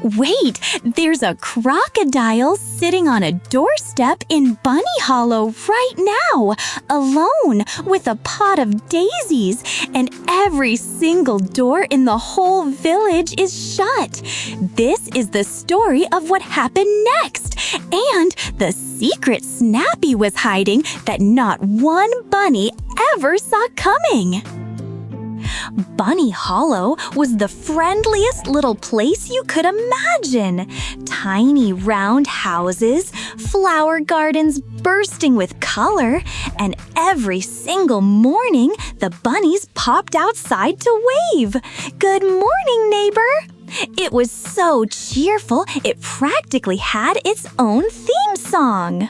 Wait, there's a crocodile sitting on a doorstep in Bunny Hollow right now, alone with a pot of daisies, and every single door in the whole village is shut. This is the story of what happened next, and the secret Snappy was hiding that not one bunny ever saw coming. Bunny Hollow was the friendliest little place you could imagine. Tiny round houses, flower gardens bursting with color, and every single morning the bunnies popped outside to wave. "Good morning, neighbor!" It was so cheerful it practically had its own theme song.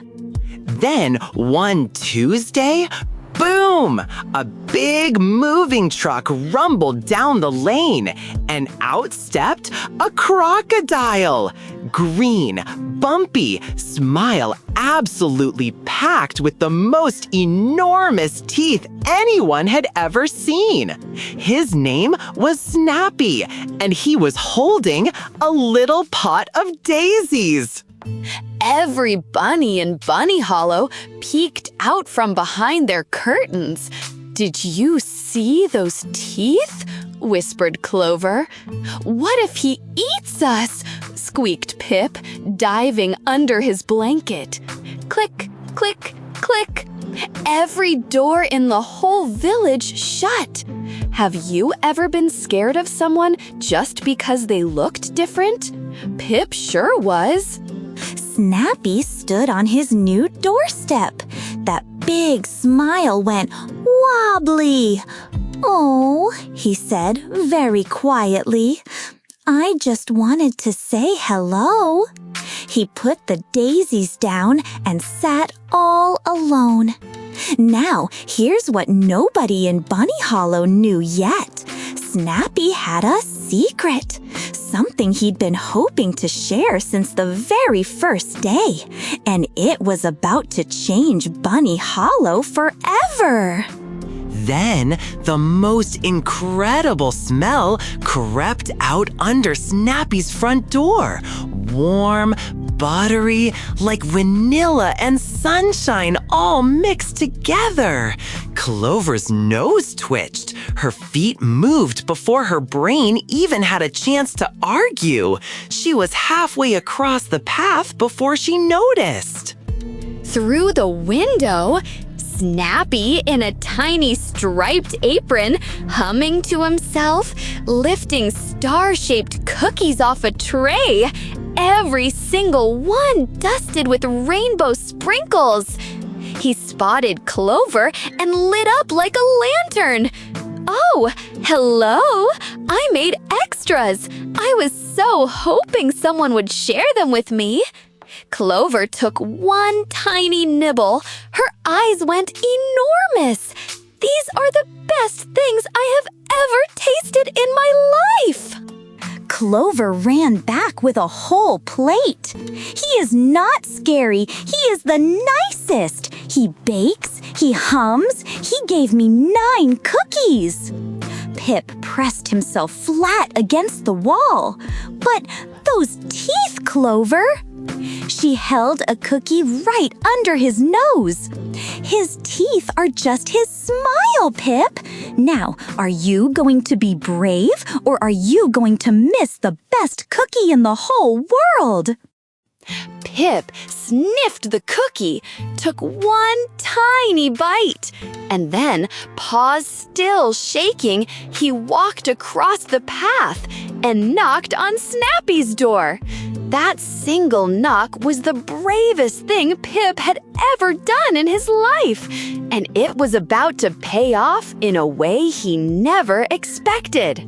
Then one Tuesday, boom! A big moving truck rumbled down the lane, and out stepped a crocodile. Green, bumpy, smile absolutely packed with the most enormous teeth anyone had ever seen. His name was Snappy, and he was holding a little pot of daisies. Every bunny in Bunny Hollow peeked out from behind their curtains. "Did you see those teeth?" whispered Clover. "What if he eats us?" squeaked Pip, diving under his blanket. Click, click, click. Every door in the whole village shut. Have you ever been scared of someone just because they looked different? Pip sure was. Snappy stood on his new doorstep. That big smile went wobbly. "Oh," he said very quietly, "I just wanted to say hello." He put the daisies down and sat all alone. Now, here's what nobody in Bunny Hollow knew yet. Snappy had a secret. Something he'd been hoping to share since the very first day. And it was about to change Bunny Hollow forever. Then the most incredible smell crept out under Snappy's front door. Warm, buttery, like vanilla and sunshine all mixed together. Clover's nose twitched. Her feet moved before her brain even had a chance to argue. She was halfway across the path before she noticed. Through the window, Snappy, in a tiny striped apron, humming to himself, lifting star-shaped cookies off a tray, every single one dusted with rainbow sprinkles. He spotted Clover and lit up like a lantern. "Oh, hello! I made extras. I was so hoping someone would share them with me." Clover took one tiny nibble. Her eyes went enormous. "These are the best things I have ever tasted in my life." Clover ran back with a whole plate. "He is not scary. He is the nicest. He bakes, he hums, he gave me 9 cookies." Pip pressed himself flat against the wall. "But those teeth, Clover!" She held a cookie right under his nose. "His teeth are just his smile, Pip. Now, are you going to be brave, or are you going to miss the best cookie in the whole world?" Pip sniffed the cookie, took one tiny bite, and then, paws still shaking, he walked across the path and knocked on Snappy's door. That single knock was the bravest thing Pip had ever done in his life, and it was about to pay off in a way he never expected.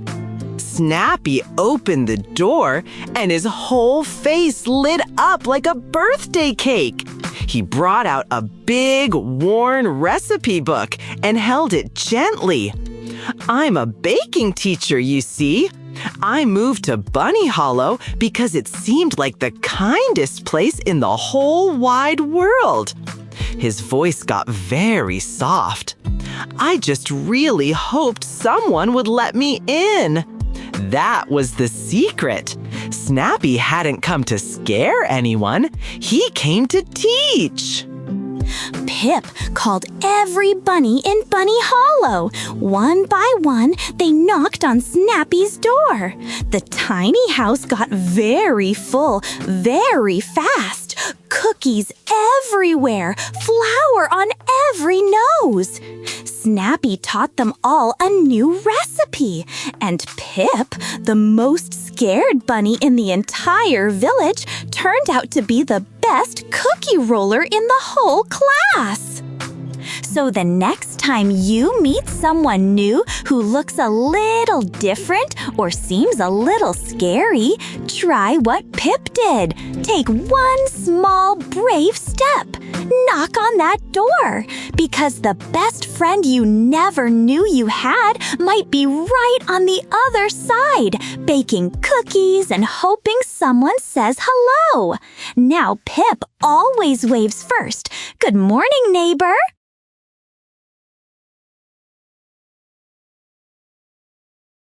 Snappy opened the door, and his whole face lit up like a birthday cake. He brought out a big, worn recipe book and held it gently. "I'm a baking teacher, you see. I moved to Bunny Hollow because it seemed like the kindest place in the whole wide world." His voice got very soft. "I just really hoped someone would let me in." That was the secret. Snappy hadn't come to scare anyone. He came to teach. Pip called every bunny in Bunny Hollow. One by one, they knocked on Snappy's door. The tiny house got very full, very fast. Cookies everywhere, flour on every nose. Snappy taught them all a new recipe, and Pip, the most scared bunny in the entire village, turned out to be the best cookie roller in the whole class. So the next time you meet someone new who looks a little different or seems a little scary, try what Pip did. Take one small, brave step. Knock on that door, because the best friend you never knew you had might be right on the other side, baking cookies and hoping someone says hello. Now Pip always waves first. Good morning, neighbor.